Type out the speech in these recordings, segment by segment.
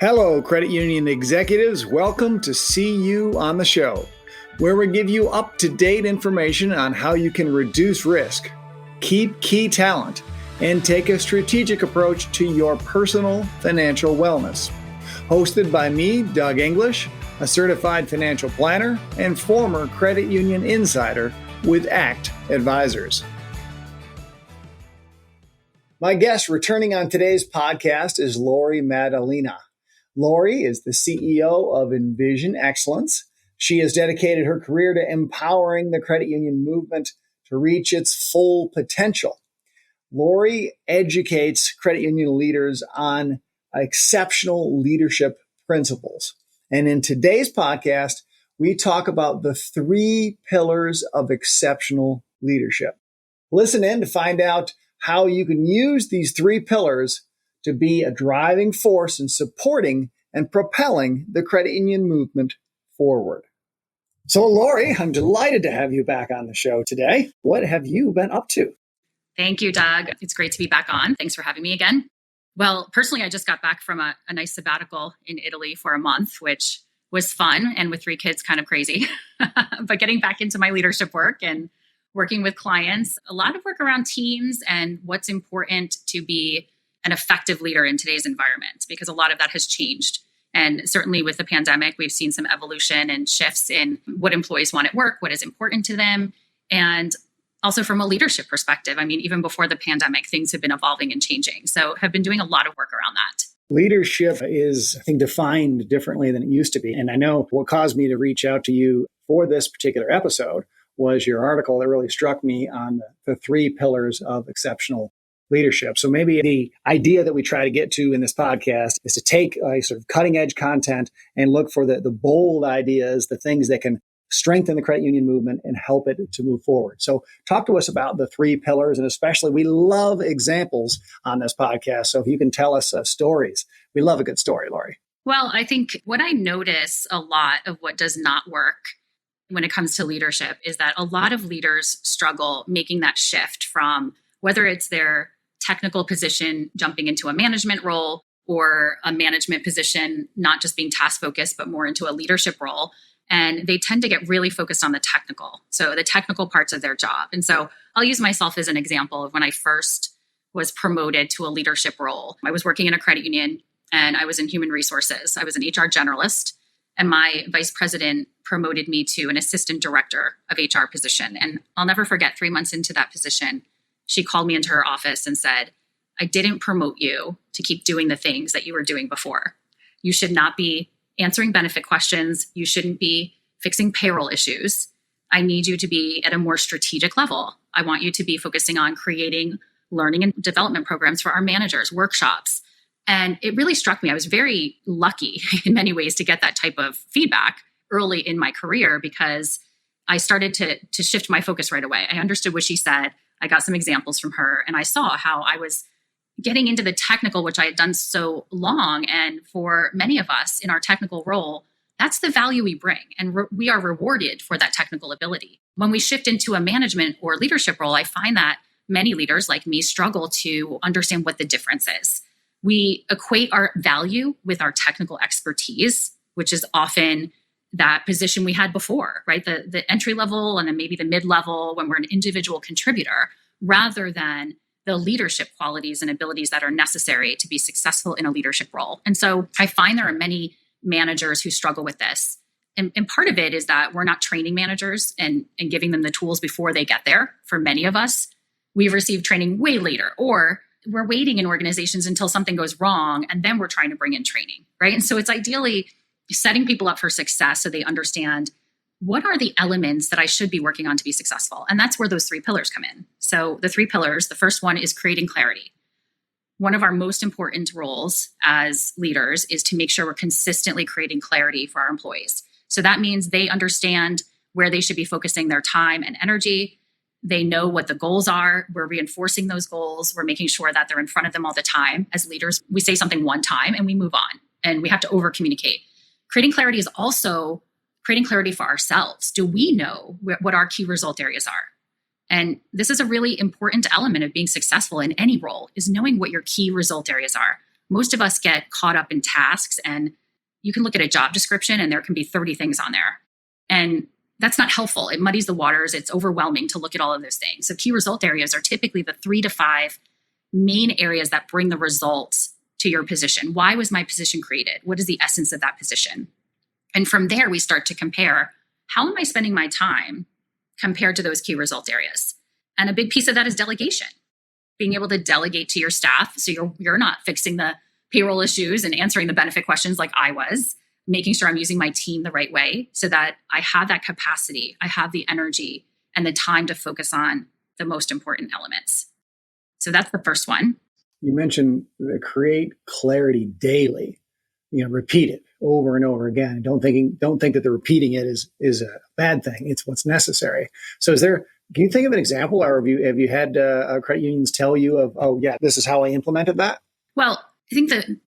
Hello, credit union executives. Welcome to See You on the Show, where we give you up-to-date information on how you can reduce risk, keep key talent, and take a strategic approach to your personal financial wellness. Hosted by me, Doug English, a certified financial planner and former credit union insider with ACT Advisors. My guest returning on today's podcast is Laurie Maddalena. Laurie is the CEO of Envision Excellence. She has dedicated her career to empowering the credit union movement to reach its full potential. Laurie educates credit union leaders on exceptional leadership principles. And in today's podcast, we talk about the 3 pillars of exceptional leadership. Listen in to find out how you can use these 3 pillars to be a driving force in supporting and propelling the credit union movement forward. So, Laurie, I'm delighted to have you back on the show today. What have you been up to? Thank you, Doug. It's great to be back on. Thanks for having me again. Well, personally, I just got back from a nice sabbatical in Italy for a month, which was fun, and with 3 kids, kind of crazy. But getting back into my leadership work and working with clients, a lot of work around teams and what's important to be an effective leader in today's environment, because a lot of that has changed. And certainly with the pandemic, we've seen some evolution and shifts in what employees want at work, what is important to them. And also from a leadership perspective, I mean, even before the pandemic, things have been evolving and changing. So have been doing a lot of work around that. Leadership is, I think, defined differently than it used to be. And I know what caused me to reach out to you for this particular episode was your article that really struck me on the 3 pillars of exceptional leadership. So maybe the idea that we try to get to in this podcast is to take sort of cutting edge content and look for the bold ideas, the things that can strengthen the credit union movement and help it to move forward. So talk to us about the 3 pillars, and especially we love examples on this podcast. So if you can tell us stories, we love a good story, Laurie. Well, I think what I notice a lot of what does not work when it comes to leadership is that a lot of leaders struggle making that shift from whether it's their technical position jumping into a management role or a management position, not just being task focused, but more into a leadership role. And they tend to get really focused on the technical. So the technical parts of their job. And so I'll use myself as an example of when I first was promoted to a leadership role. I was working in a credit union and I was in human resources. I was an HR generalist, and my vice president promoted me to an assistant director of HR position. And I'll never forget, 3 months into that position, she called me into her office and said, I didn't promote you to keep doing the things that you were doing before. You should not be answering benefit questions. You shouldn't be fixing payroll issues. I need you to be at a more strategic level. I want you to be focusing on creating learning and development programs for our managers, workshops. And it really struck me. I was very lucky in many ways to get that type of feedback early in my career, because I started to shift my focus right away. I understood what she said. I got some examples from her, and I saw how I was getting into the technical, which I had done so long. And for many of us in our technical role, that's the value we bring. And we are rewarded for that technical ability. When we shift into a management or leadership role, I find that many leaders like me struggle to understand what the difference is. We equate our value with our technical expertise, which is often that position we had before, right? The entry level and then maybe the mid-level when we're an individual contributor, rather than the leadership qualities and abilities that are necessary to be successful in a leadership role. And so I find there are many managers who struggle with this. And part of it is that we're not training managers and giving them the tools before they get there. For many of us, we've received training way later, or we're waiting in organizations until something goes wrong, and then we're trying to bring in training, right? And so it's ideally setting people up for success so they understand what are the elements that I should be working on to be successful. And that's where those 3 pillars come in. So the 3 pillars, the first one is creating clarity. One of our most important roles as leaders is to make sure we're consistently creating clarity for our employees. So that means they understand where they should be focusing their time and energy. They know what the goals are. We're reinforcing those goals. We're making sure that they're in front of them all the time. As leaders, we say something one time and we move on, and we have to over communicate. Creating clarity is also creating clarity for ourselves. Do we know what our key result areas are? And this is a really important element of being successful in any role, is knowing what your key result areas are. most of us get caught up in tasks, and you can look at a job description and there can be 30 things on there. And that's not helpful. It muddies the waters. It's overwhelming to look at all of those things. So key result areas are typically the 3 to 5 main areas that bring the results to your position. Why was my position created? What is the essence of that position? And from there, we start to compare, how am I spending my time compared to those key result areas? And a big piece of that is delegation. Being able to delegate to your staff so you're not fixing the payroll issues and answering the benefit questions like I was, making sure I'm using my team the right way so that I have that capacity, I have the energy and the time to focus on the most important elements. So that's the first one. You mentioned create clarity daily. Repeat it over and over again. Don't think that the repeating it is a bad thing. It's what's necessary. So can you think of an example, or have you had credit unions tell you of, oh yeah, this is how I implemented that? Well, I think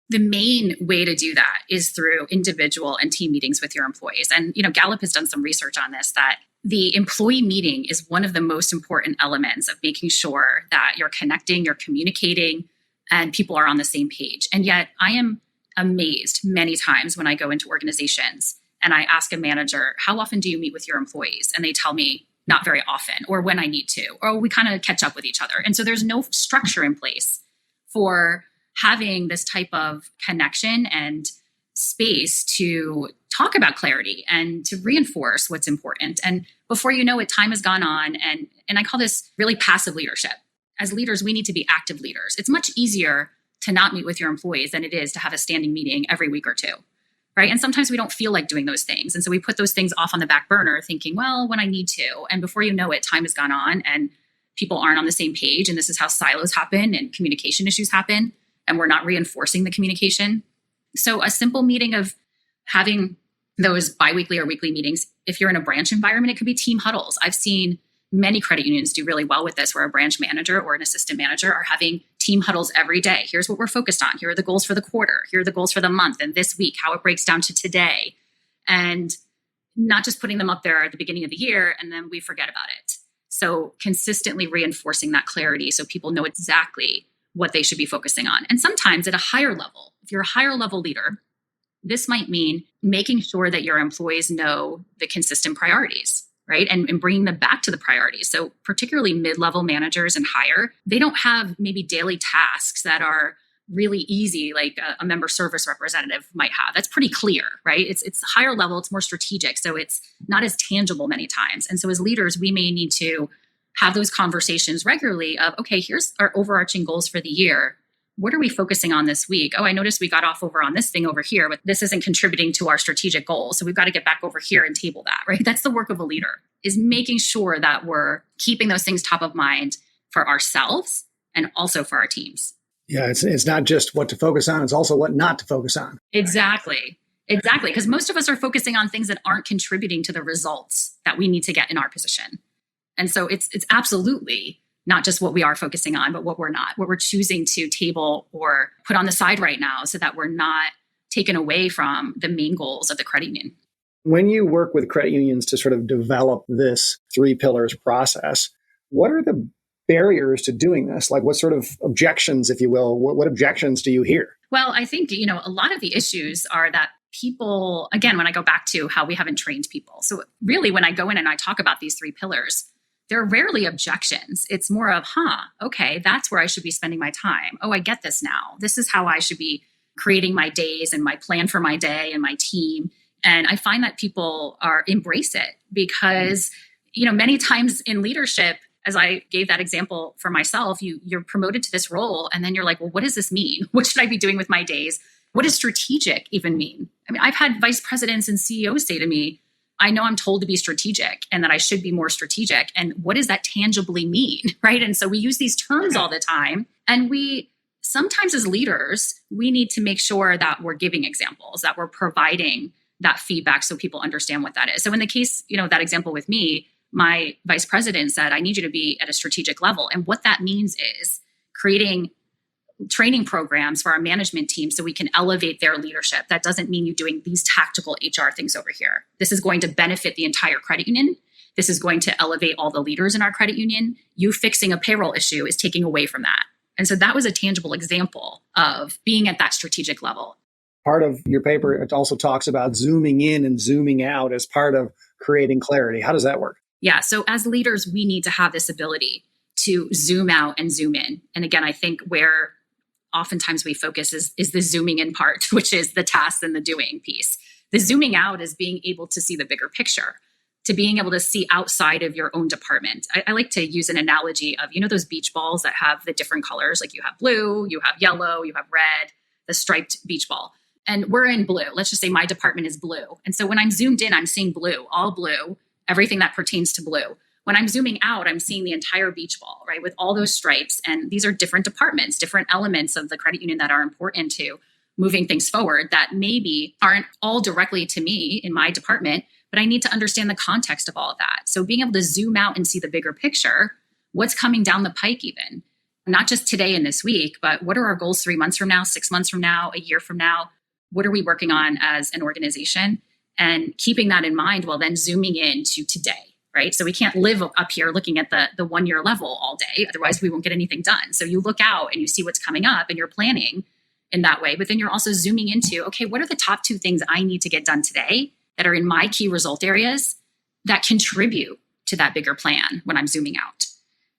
the main way to do that is through individual and team meetings with your employees. And, Gallup has done some research on this, that the employee meeting is one of the most important elements of making sure that you're connecting, you're communicating, and people are on the same page. And yet I am amazed many times when I go into organizations and I ask a manager, how often do you meet with your employees? And they tell me not very often, or when I need to, or we kind of catch up with each other. And so there's no structure in place for having this type of connection and space to talk about clarity and to reinforce what's important. And before you know it, time has gone on. And I call this really passive leadership. As leaders, we need to be active leaders. It's much easier to not meet with your employees than it is to have a standing meeting every week or two, right? And sometimes we don't feel like doing those things. And so we put those things off on the back burner thinking, well, when I need to. And before you know it, time has gone on and people aren't on the same page. And this is how silos happen and communication issues happen. And we're not reinforcing the communication. So a simple meeting of having those biweekly or weekly meetings, if you're in a branch environment, it could be team huddles. I've seen many credit unions do really well with this, where a branch manager or an assistant manager are having team huddles every day. Here's what we're focused on. Here are the goals for the quarter. Here are the goals for the month and this week, how it breaks down to today. And not just putting them up there at the beginning of the year and then we forget about it. So consistently reinforcing that clarity so people know exactly what they should be focusing on. And sometimes at a higher level, if you're a higher level leader, this might mean making sure that your employees know the consistent priorities, right? And bringing them back to the priorities. So particularly mid-level managers and higher, they don't have maybe daily tasks that are really easy, like a member service representative might have. That's pretty clear, right? It's higher level, it's more strategic. So it's not as tangible many times. And so as leaders, we may need to have those conversations regularly of, okay, here's our overarching goals for the year. What are we focusing on this week? Oh, I noticed we got off over on this thing over here, but this isn't contributing to our strategic goals. So we've got to get back over here and table that, right? That's the work of a leader, is making sure that we're keeping those things top of mind for ourselves and also for our teams. Yeah, it's not just what to focus on, it's also what not to focus on. Exactly. Because most of us are focusing on things that aren't contributing to the results that we need to get in our position. And so it's absolutely not just what we are focusing on, but what we're not, what we're choosing to table or put on the side right now so that we're not taken away from the main goals of the credit union. When you work with credit unions to sort of develop this 3 pillars process, what are the barriers to doing this? Like what sort of objections, if you will, what objections do you hear? Well, I think, a lot of the issues are that people, again, when I go back to how we haven't trained people. So really, when I go in and I talk about these 3 pillars, there are rarely objections. It's more of, okay, that's where I should be spending my time. Oh, I get this now. This is how I should be creating my days and my plan for my day and my team. And I find that people embrace it because, many times in leadership, as I gave that example for myself, you're promoted to this role and then you're like, well, what does this mean? What should I be doing with my days? What does strategic even mean? I mean, I've had vice presidents and CEOs say to me, I know I'm told to be strategic and that I should be more strategic. And what does that tangibly mean, right? And so we use these terms all the time. And we sometimes as leaders, we need to make sure that we're giving examples, that we're providing that feedback so people understand what that is. So in the case, that example with me, my vice president said, I need you to be at a strategic level. And what that means is creating training programs for our management team so we can elevate their leadership. That doesn't mean you doing these tactical HR things over here. This is going to benefit the entire credit union. This is going to elevate all the leaders in our credit union. You fixing a payroll issue is taking away from that. And so that was a tangible example of being at that strategic level. Part of your paper, it also talks about zooming in and zooming out as part of creating clarity. How does that work? Yeah. So as leaders, we need to have this ability to zoom out and zoom in. And again, I think where oftentimes we focus is the zooming in part, which is the tasks and the doing piece. The zooming out is being able to see the bigger picture, to being able to see outside of your own department. I like to use an analogy of, those beach balls that have the different colors, like you have blue, you have yellow, you have red, the striped beach ball. And we're in blue. Let's just say my department is blue. And so when I'm zoomed in, I'm seeing blue, all blue, everything that pertains to blue. When I'm zooming out, I'm seeing the entire beach ball, right, with all those stripes. And these are different departments, different elements of the credit union that are important to moving things forward that maybe aren't all directly to me in my department, but I need to understand the context of all of that. So being able to zoom out and see the bigger picture, what's coming down the pike even, not just today and this week, but what are our goals 3 months from now, 6 months from now, a year from now? What are we working on as an organization? And keeping that in mind while then zooming in to today, right? So we can't live up here looking at the 1 year level all day. Otherwise, we won't get anything done. So you look out and you see what's coming up and you're planning in that way. But then you're also zooming into, okay, what are the top 2 things I need to get done today that are in my key result areas that contribute to that bigger plan when I'm zooming out?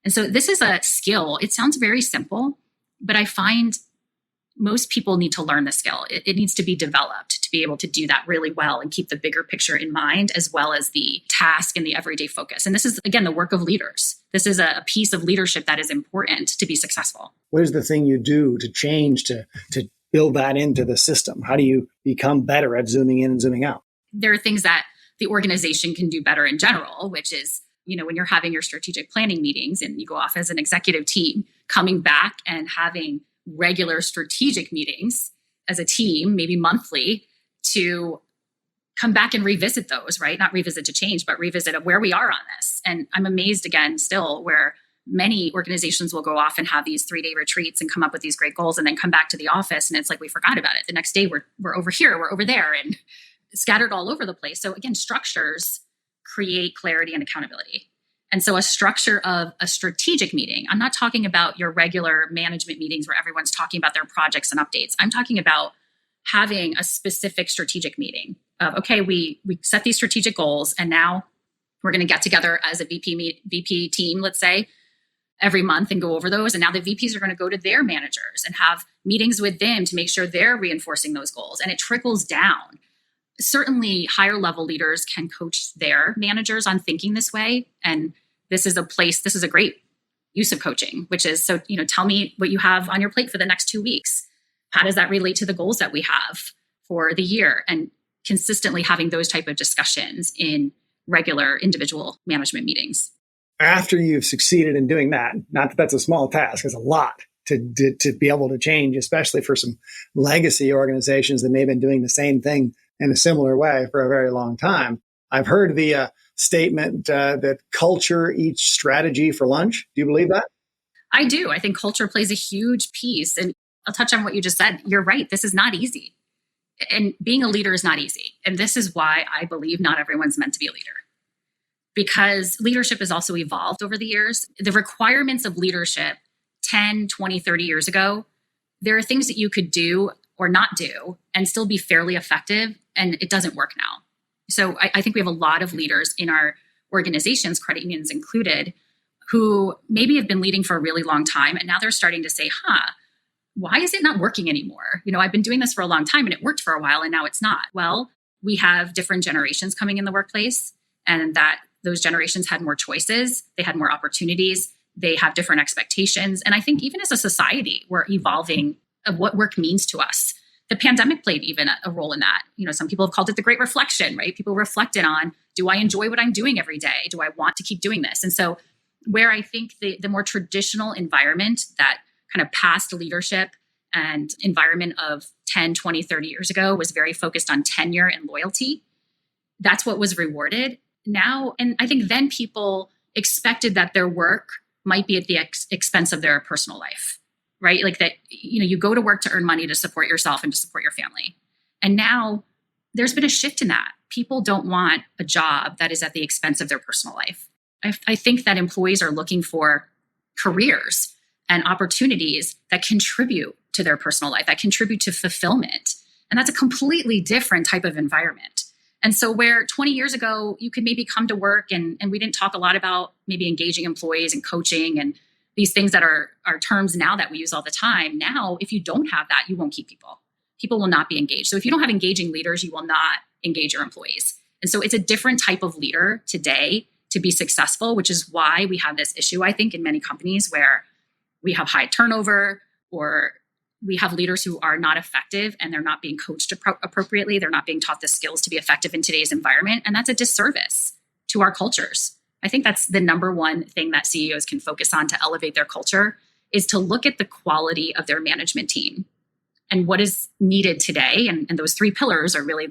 And so this is a skill. It sounds very simple, but I find most people need to learn the skill. It needs to be developed to be able to do that really well and keep the bigger picture in mind, as well as the task and the everyday focus. And this is, again, the work of leaders. This is a piece of leadership that is important to be successful. What is the thing you do to change, to build that into the system? How do you become better at zooming in and zooming out? There are things that the organization can do better in general, which is, when you're having your strategic planning meetings and you go off as an executive team, coming back and having regular strategic meetings as a team, maybe monthly, to come back and revisit those, right? Not revisit to change, but revisit of where we are on this. And I'm amazed again, still, where many organizations will go off and have these 3-day retreats and come up with these great goals and then come back to the office. And it's like, we forgot about it. The next day we're over here, we're over there, and scattered all over the place. So again, structures create clarity and accountability. And so a structure of a strategic meeting, I'm not talking about your regular management meetings where everyone's talking about their projects and updates. I'm talking about having a specific strategic meeting of, okay, we set these strategic goals and now we're going to get together as a VP team, let's say, every month and go over those. And now the VPs are going to go to their managers and have meetings with them to make sure they're reinforcing those goals. And it trickles down. Certainly higher level leaders can coach their managers on thinking this way. And this is a great use of coaching, which is, so, tell me what you have on your plate for the next 2 weeks. How does that relate to the goals that we have for the year? And consistently having those type of discussions in regular individual management meetings. After you've succeeded in doing that, not that that's a small task, it's a lot to be able to change, especially for some legacy organizations that may have been doing the same thing in a similar way for a very long time. I've heard the statement that culture eats strategy for lunch. Do you believe that? I do. I think culture plays a huge piece. And I'll touch on what you just said. You're right. This is not easy. And being a leader is not easy. And this is why I believe not everyone's meant to be a leader. Because leadership has also evolved over the years. The requirements of leadership 10, 20, 30 years ago, there are things that you could do or not do and still be fairly effective. And it doesn't work now. So I think we have a lot of leaders in our organizations, credit unions included, who maybe have been leading for a really long time. And now they're starting to say, why is it not working anymore? I've been doing this for a long time and it worked for a while and now it's not. Well, we have different generations coming in the workplace, and that those generations had more choices. They had more opportunities. They have different expectations. And I think even as a society, we're evolving of what work means to us. The pandemic played even a role in that. Some people have called it the great reflection, right? People reflected on, do I enjoy what I'm doing every day? Do I want to keep doing this? And so where I think the more traditional environment, that kind of past leadership and environment of 10, 20, 30 years ago was very focused on tenure and loyalty. That's what was rewarded now. And I think then people expected that their work might be at the expense of their personal life. Right? Like that, you go to work to earn money to support yourself and to support your family. And now there's been a shift in that. People don't want a job that is at the expense of their personal life. I think that employees are looking for careers and opportunities that contribute to their personal life, that contribute to fulfillment. And that's a completely different type of environment. And so where 20 years ago, you could maybe come to work and we didn't talk a lot about maybe engaging employees and coaching and these things that are terms now that we use all the time. Now, if you don't have that, you won't keep people. People will not be engaged. So if you don't have engaging leaders, you will not engage your employees. And so it's a different type of leader today to be successful, which is why we have this issue, I think, in many companies where we have high turnover or we have leaders who are not effective and they're not being coached appropriately. They're not being taught the skills to be effective in today's environment. And that's a disservice to our cultures. I think that's the number one thing that CEOs can focus on to elevate their culture is to look at the quality of their management team and what is needed today. And those three pillars are really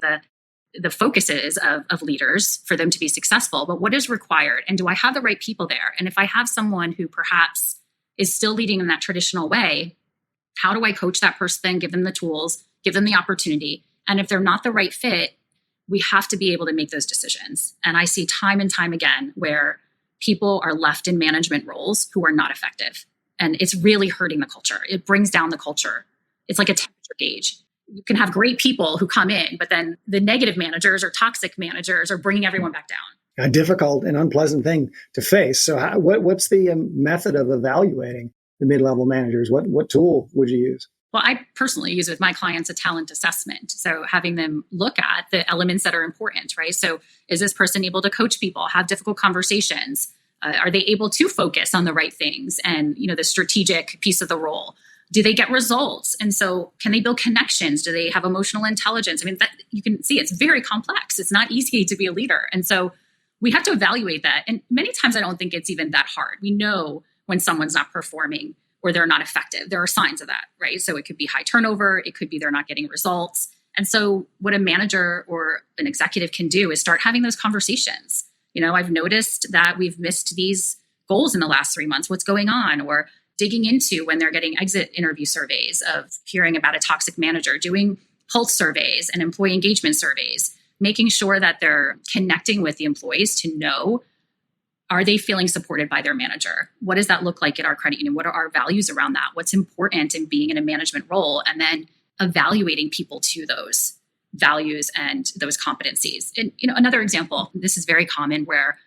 the focuses of leaders for them to be successful. But what is required? And do I have the right people there? And if I have someone who perhaps is still leading in that traditional way, how do I coach that person, give them the tools, give them the opportunity? And if they're not the right fit, we have to be able to make those decisions. And I see time and time again where people are left in management roles who are not effective. And it's really hurting the culture. It brings down the culture. It's like a temperature gauge. You can have great people who come in, but then the negative managers or toxic managers are bringing everyone back down. A difficult and unpleasant thing to face. So what's the method of evaluating the mid-level managers? What tool would you use? Well, I personally use with my clients a talent assessment. So having them look at the elements that are important, right? So is this person able to coach people, have difficult conversations? Are they able to focus on the right things and, the strategic piece of the role? Do they get results? And so can they build connections? Do they have emotional intelligence? I mean, that you can see it's very complex. It's not easy to be a leader. And so we have to evaluate that. And many times I don't think it's even that hard. We know when someone's not performing or they're not effective. There are signs of that, right? So it could be high turnover. It could be they're not getting results. And so what a manager or an executive can do is start having those conversations. I've noticed that we've missed these goals in the last 3 months. What's going on? Or digging into when they're getting exit interview surveys of hearing about a toxic manager, doing pulse surveys and employee engagement surveys, making sure that they're connecting with the employees to know, are they feeling supported by their manager? What does that look like at our credit union? What are our values around that? What's important in being in a management role? And then evaluating people to those values and those competencies. And another example, this is very common where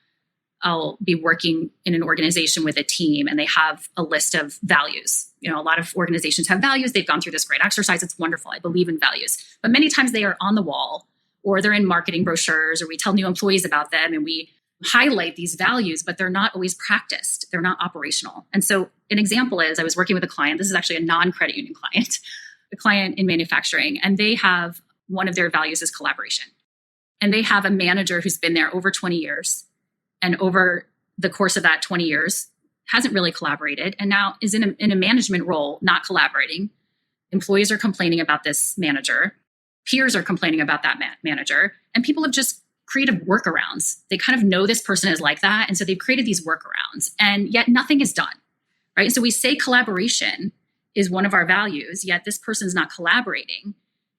I'll be working in an organization with a team and they have a list of values. A lot of organizations have values. They've gone through this great exercise. It's wonderful. I believe in values. But many times they are on the wall or they're in marketing brochures or we tell new employees about them and we highlight these values, but they're not always practiced. They're not operational. And so an example is I was working with a client. This is actually a non-credit union client, a client in manufacturing, and they have one of their values is collaboration. And they have a manager who's been there over 20 years. And over the course of that 20 years, hasn't really collaborated and now is in a management role, not collaborating. Employees are complaining about this manager. Peers are complaining about that manager. And people have just created workarounds. They kind of know this person is like that. And so they've created these workarounds and yet nothing is done, right? So we say collaboration is one of our values, yet this person's not collaborating.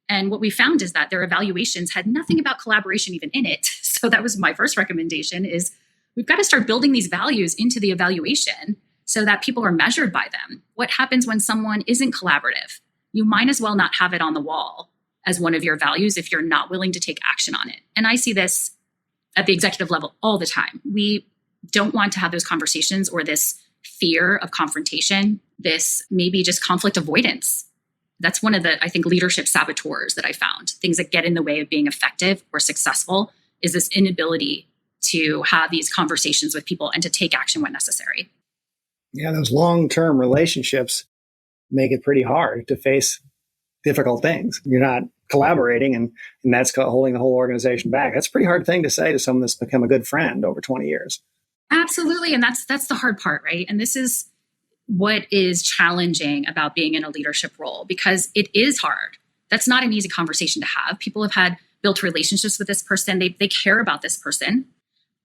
And what we found is that their evaluations had nothing about collaboration even in it. So that was my first recommendation is we've got to start building these values into the evaluation so that people are measured by them. What happens when someone isn't collaborative? You might as well not have it on the wall as one of your values if you're not willing to take action on it. And I see this at the executive level all the time. We don't want to have those conversations or this fear of confrontation, this maybe just conflict avoidance. That's one of the, I think, leadership saboteurs that I found. Things that get in the way of being effective or successful is this inability to have these conversations with people and to take action when necessary. Yeah, those long-term relationships make it pretty hard to face difficult things. You're not collaborating and that's holding the whole organization back. That's a pretty hard thing to say to someone that's become a good friend over 20 years. Absolutely. And that's the hard part, right? And this is what is challenging about being in a leadership role because it is hard. That's not an easy conversation to have. People have had built relationships with this person. They care about this person.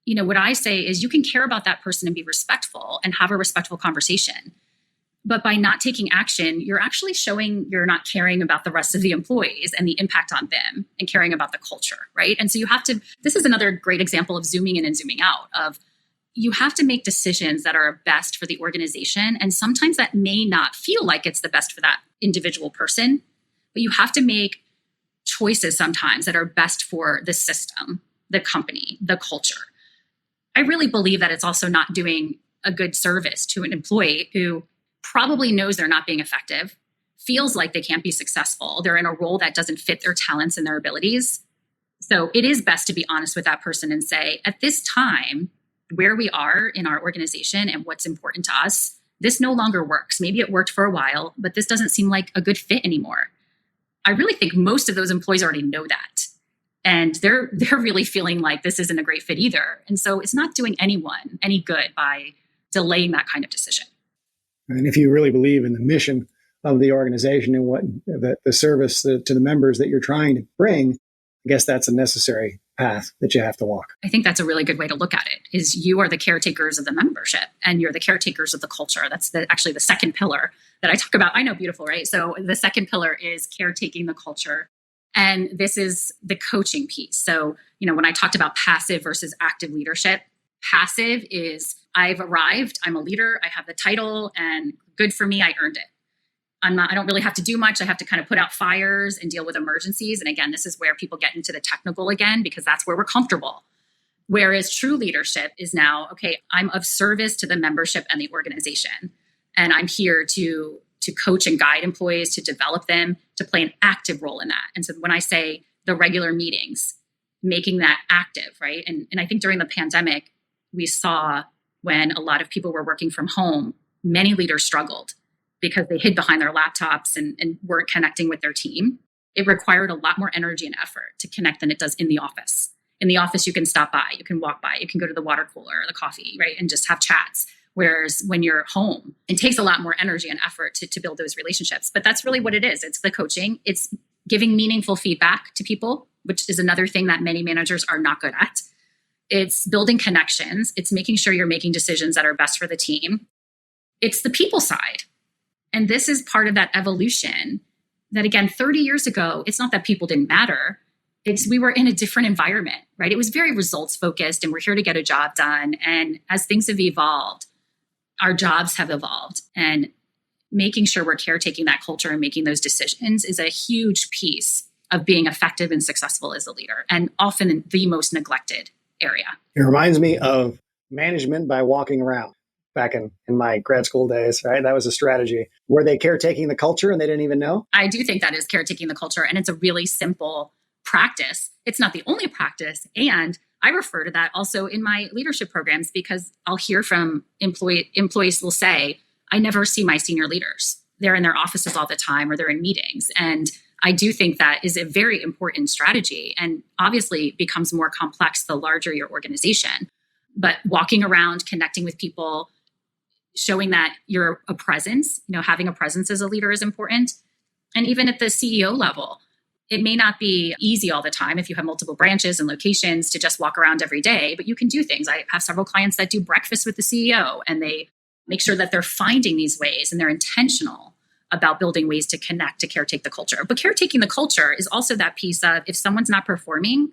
What I say is you can care about that person and be respectful and have a respectful conversation. But by not taking action, you're actually showing you're not caring about the rest of the employees and the impact on them and caring about the culture, right? And so you have to, this is another great example of zooming in and zooming out of you have to make decisions that are best for the organization. And sometimes that may not feel like it's the best for that individual person, but you have to make choices sometimes that are best for the system, the company, the culture. I really believe that it's also not doing a good service to an employee who probably knows they're not being effective, feels like they can't be successful. They're in a role that doesn't fit their talents and their abilities. So it is best to be honest with that person and say, at this time, where we are in our organization and what's important to us, this no longer works. Maybe it worked for a while, but this doesn't seem like a good fit anymore. I really think most of those employees already know that. And they're really feeling like this isn't a great fit either. And so it's not doing anyone any good by delaying that kind of decision. And if you really believe in the mission of the organization and what the service to the members that you're trying to bring, I guess that's a necessary path that you have to walk. I think that's a really good way to look at it, is you are the caretakers of the membership and you're the caretakers of the culture. That's actually the second pillar that I talk about. I know, beautiful, right? So the second pillar is caretaking the culture. And this is the coaching piece. So, when I talked about passive versus active leadership, passive is I've arrived, I'm a leader, I have the title, and good for me, I earned it. I don't really have to do much. I have to kind of put out fires and deal with emergencies. And again, this is where people get into the technical again, because that's where we're comfortable. Whereas true leadership is now, okay, I'm of service to the membership and the organization. And I'm here to coach and guide employees, to develop them, to play an active role in that. And so when I say the regular meetings, making that active, right? And I think during the pandemic, we saw when a lot of people were working from home, many leaders struggled because they hid behind their laptops and weren't connecting with their team. It required a lot more energy and effort to connect than it does in the office. In the office, you can stop by, you can walk by, you can go to the water cooler or the coffee, right? And just have chats. Whereas when you're home, it takes a lot more energy and effort to build those relationships. But that's really what it is. It's the coaching. It's giving meaningful feedback to people, which is another thing that many managers are not good at. It's building connections. It's making sure you're making decisions that are best for the team. It's the people side. And this is part of that evolution that, again, 30 years ago, it's not that people didn't matter. It's we were in a different environment, right? It was very results focused and we're here to get a job done. And as things have evolved, our jobs have evolved, and making sure we're caretaking that culture and making those decisions is a huge piece of being effective and successful as a leader, and often the most neglected area. It reminds me of management by walking around back in my grad school days, right? That was a strategy. Were they caretaking the culture and they didn't even know? I do think that is caretaking the culture, and it's a really simple practice. It's not the only practice. And I refer to that also in my leadership programs, because I'll hear from employees will say, I never see my senior leaders. They're in their offices all the time or they're in meetings. And I do think that is a very important strategy, and obviously becomes more complex the larger your organization. But walking around, connecting with people, showing that you're a presence, having a presence as a leader is important. And even at the CEO level, it may not be easy all the time if you have multiple branches and locations to just walk around every day, but you can do things. I have several clients that do breakfast with the CEO, and they make sure that they're finding these ways and they're intentional about building ways to connect, to caretake the culture. But caretaking the culture is also that piece of, if someone's not performing,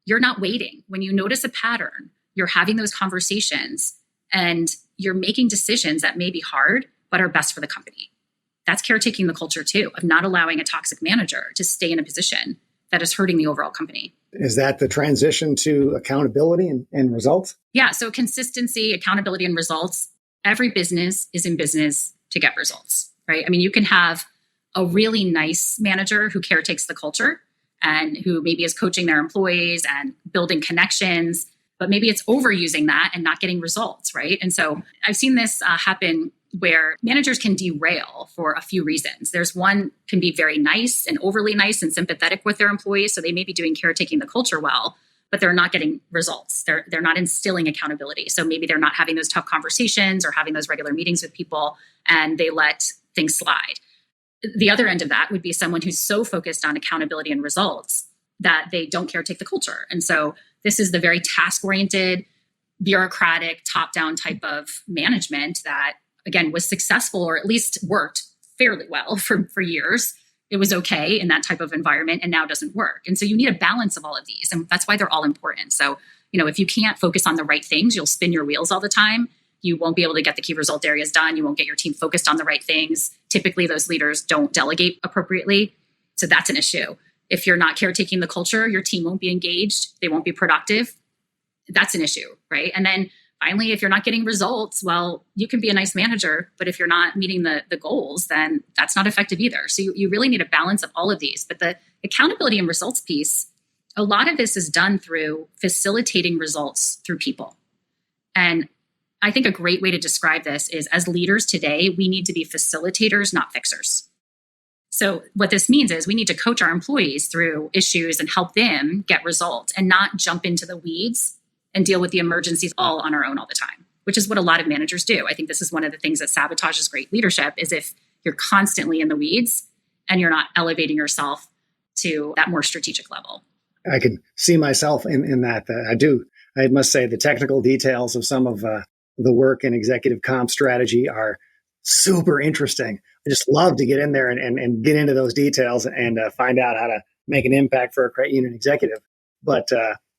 you're not waiting. When you notice a pattern, you're having those conversations and you're making decisions that may be hard, but are best for the company. That's caretaking the culture too, of not allowing a toxic manager to stay in a position that is hurting the overall company. Is that the transition to accountability and results? Yeah. So consistency, accountability, and results. Every business is in business to get results, right? I mean, you can have a really nice manager who caretakes the culture and who maybe is coaching their employees and building connections, but maybe it's overusing that and not getting results, right? And so I've seen this happen where managers can derail for a few reasons. There's one, can be very nice and overly nice and sympathetic with their employees. So they may be doing caretaking the culture well, but they're not getting results. They're not instilling accountability. So maybe they're not having those tough conversations or having those regular meetings with people, and they let things slide. The other end of that would be someone who's so focused on accountability and results that they don't caretake the culture. And so this is the very task-oriented, bureaucratic, top-down type of management that, again, was successful, or at least worked fairly well for years. It was okay in that type of environment and now doesn't work. And so you need a balance of all of these. And that's why they're all important. So if you can't focus on the right things, you'll spin your wheels all the time. You won't be able to get the key result areas done. You won't get your team focused on the right things. Typically, those leaders don't delegate appropriately. So that's an issue. If you're not caretaking the culture, your team won't be engaged. They won't be productive. That's an issue, right? And then finally, if you're not getting results, well, you can be a nice manager, but if you're not meeting the goals, then that's not effective either. So you really need a balance of all of these. But the accountability and results piece, a lot of this is done through facilitating results through people. And I think a great way to describe this is, as leaders today, we need to be facilitators, not fixers. So what this means is we need to coach our employees through issues and help them get results and not jump into the weeds and deal with the emergencies all on our own all the time, which is what a lot of managers do. I think this is one of the things that sabotages great leadership, is if you're constantly in the weeds and you're not elevating yourself to that more strategic level. I can see myself in that. I do. I must say the technical details of some of the work in executive comp strategy are super interesting. I just love to get in there and get into those details and find out how to make an impact for a credit union executive. But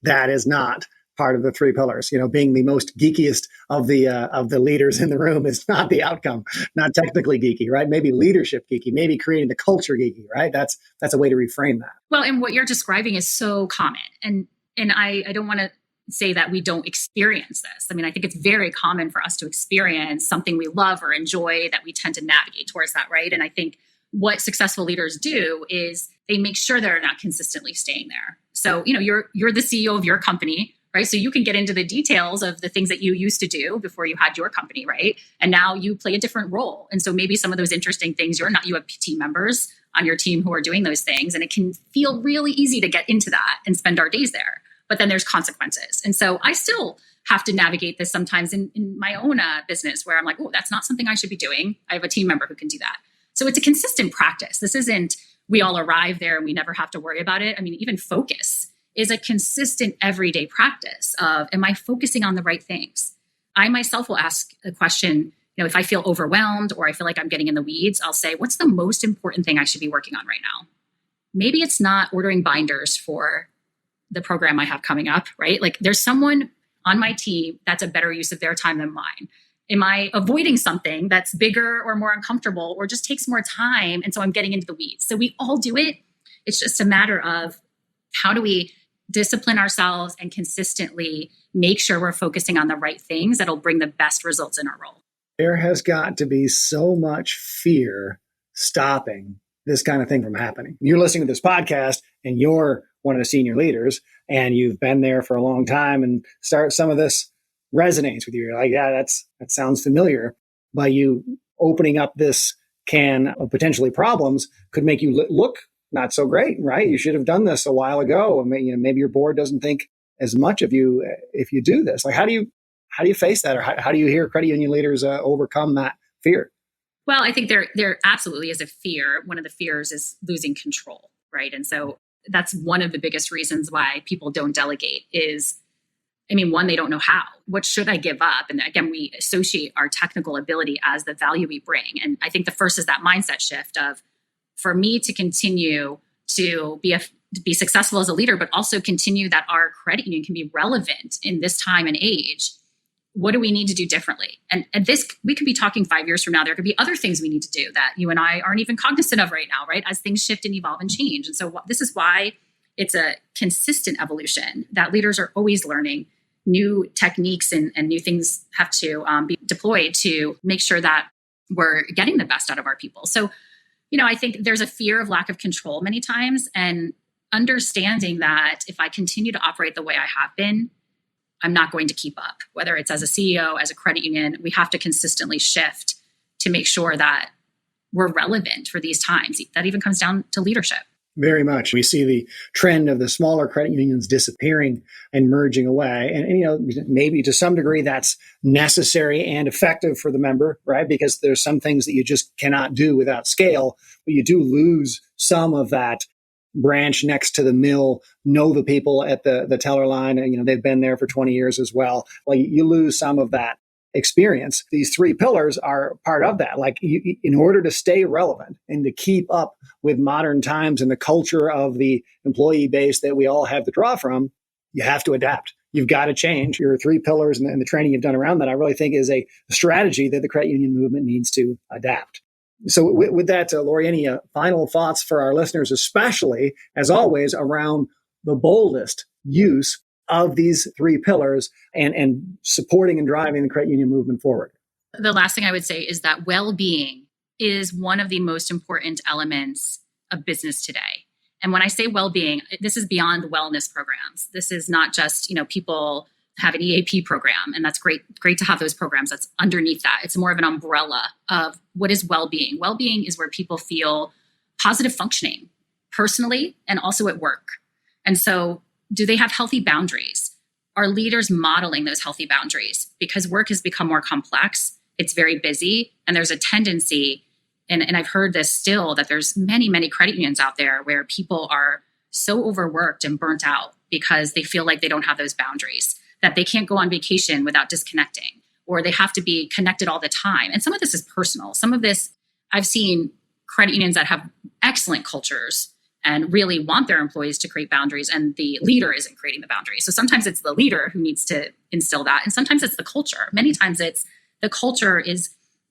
that is not part of the three pillars. Being the most geekiest of the leaders in the room is not the outcome. Not technically geeky, right? Maybe leadership geeky, maybe creating the culture geeky, right? That's a way to reframe that. Well, and what you're describing is so common. And I don't want to say that we don't experience this. I mean, I think it's very common for us to experience something we love or enjoy, that we tend to navigate towards that, right? And I think what successful leaders do is they make sure they're not consistently staying there. So, you're the CEO of your company, right? So you can get into the details of the things that you used to do before you had your company, right? And now you play a different role. And so maybe some of those interesting things, you have team members on your team who are doing those things. And it can feel really easy to get into that and spend our days there. But then there's consequences. And so I still have to navigate this sometimes in my own business, where I'm like, oh, that's not something I should be doing. I have a team member who can do that. So it's a consistent practice. This isn't we all arrive there and we never have to worry about it. I mean, even focus is a consistent everyday practice of, am I focusing on the right things? I myself will ask the question, if I feel overwhelmed or I feel like I'm getting in the weeds, I'll say, what's the most important thing I should be working on right now? Maybe it's not ordering binders for the program I have coming up, right? Like, there's someone on my team that's a better use of their time than mine. Am I avoiding something that's bigger or more uncomfortable or just takes more time? And so I'm getting into the weeds. So we all do it. It's just a matter of, how do we discipline ourselves and consistently make sure we're focusing on the right things that'll bring the best results in our role? There has got to be so much fear stopping this kind of thing from happening. You're listening to this podcast and you're one of the senior leaders and you've been there for a long time, and some of this resonates with you. You're like, yeah, that sounds familiar. By you opening up this can of potentially problems could make you look not so great, right? You should have done this a while ago. Maybe your board doesn't think as much of you if you do this. Like, how do you face that, or how do you hear credit union leaders overcome that fear? Well, I think there absolutely is a fear. One of the fears is losing control, right? And so that's one of the biggest reasons why people don't delegate is, one, they don't know how. What should I give up? And again, we associate our technical ability as the value we bring. And I think the first is that mindset shift of, for me to continue to be successful as a leader, but also continue that our credit union can be relevant in this time and age. What do we need to do differently? And this, we could be talking 5 years from now. There could be other things we need to do that you and I aren't even cognizant of right now, right? As things shift and evolve and change. And so this is why it's a consistent evolution, that leaders are always learning new techniques and new things have to be deployed to make sure that we're getting the best out of our people. So, I think there's a fear of lack of control many times, and understanding that if I continue to operate the way I have been, I'm not going to keep up. Whether it's as a CEO, as a credit union, we have to consistently shift to make sure that we're relevant for these times. That even comes down to leadership. Very much. We see the trend of the smaller credit unions disappearing and merging away. And maybe to some degree that's necessary and effective for the member, right? Because there's some things that you just cannot do without scale, but you do lose some of that branch next to the mill, know the people at the teller line, and they've been there for 20 years as well. Well, you lose some of that experience. These three pillars are part of that. Like, in order to stay relevant and to keep up with modern times and the culture of the employee base that we all have to draw from, you have to adapt. you've got to change. Your three pillars and the training you've done around that, I really think is a strategy that the credit union movement needs to adapt. So with that, Laurie, any final thoughts for our listeners, especially, as always, around the boldest use of these three pillars and supporting and driving the credit union movement forward? The last thing I would say is that well-being is one of the most important elements of business today. And when I say well-being, this is beyond wellness programs. This is not just, people have an EAP program, and that's great to have those programs. That's underneath that. It's more of an umbrella of what is well-being. Well-being is where people feel positive functioning personally and also at work. And so do they have healthy boundaries? Are leaders modeling those healthy boundaries? Because work has become more complex. It's very busy, and there's a tendency, and I've heard this still, that there's many, many credit unions out there where people are so overworked and burnt out because they feel like they don't have those boundaries, that they can't go on vacation without disconnecting, or they have to be connected all the time. And some of this is personal. Some of this, I've seen credit unions that have excellent cultures and really want their employees to create boundaries, and the leader isn't creating the boundaries. So sometimes it's the leader who needs to instill that, and sometimes it's the culture. Many times it's the culture is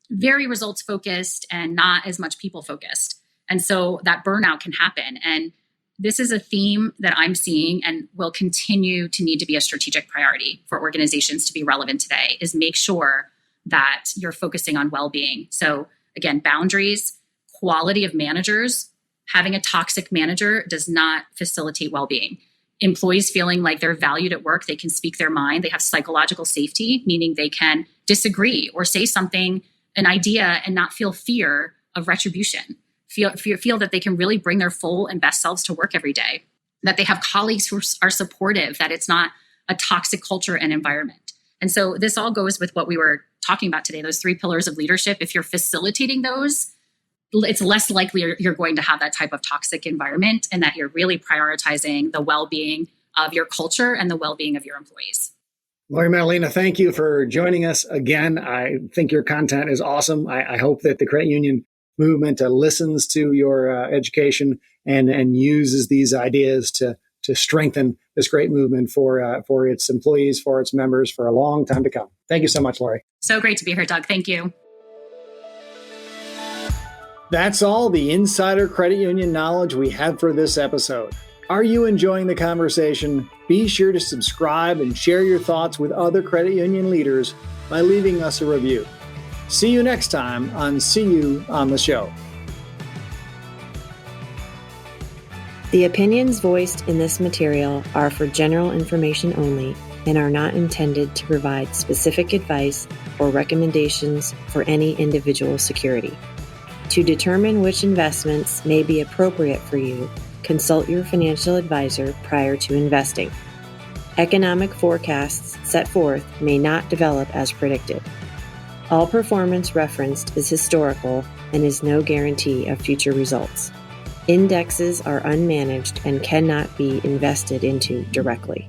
very results focused and not as much people focused. And so that burnout can happen. And this is a theme that I'm seeing and will continue to need to be a strategic priority for organizations to be relevant today, is make sure that you're focusing on well-being. So again, boundaries, quality of managers. Having a toxic manager does not facilitate well-being. Employees feeling like they're valued at work, they can speak their mind, they have psychological safety, meaning they can disagree or say something, an idea, and not feel fear of retribution. Feel that they can really bring their full and best selves to work every day, that they have colleagues who are supportive, that it's not a toxic culture and environment. And so this all goes with what we were talking about today, those three pillars of leadership. If you're facilitating those, it's less likely you're going to have that type of toxic environment, and that you're really prioritizing the well-being of your culture and the well-being of your employees. Laurie Maddalena, thank you for joining us again. I think your content is awesome. I hope that the credit union movement listens to your education and uses these ideas to strengthen this great movement for its employees, for its members, for a long time to come. Thank you so much, Laurie. So great to be here, Doug. Thank you. That's all the insider credit union knowledge we have for this episode. Are you enjoying the conversation? Be sure to subscribe and share your thoughts with other credit union leaders by leaving us a review. See you next time on See You on the Show. The opinions voiced in this material are for general information only and are not intended to provide specific advice or recommendations for any individual security. To determine which investments may be appropriate for you, consult your financial advisor prior to investing. Economic forecasts set forth may not develop as predicted. All performance referenced is historical and is no guarantee of future results. Indexes are unmanaged and cannot be invested into directly.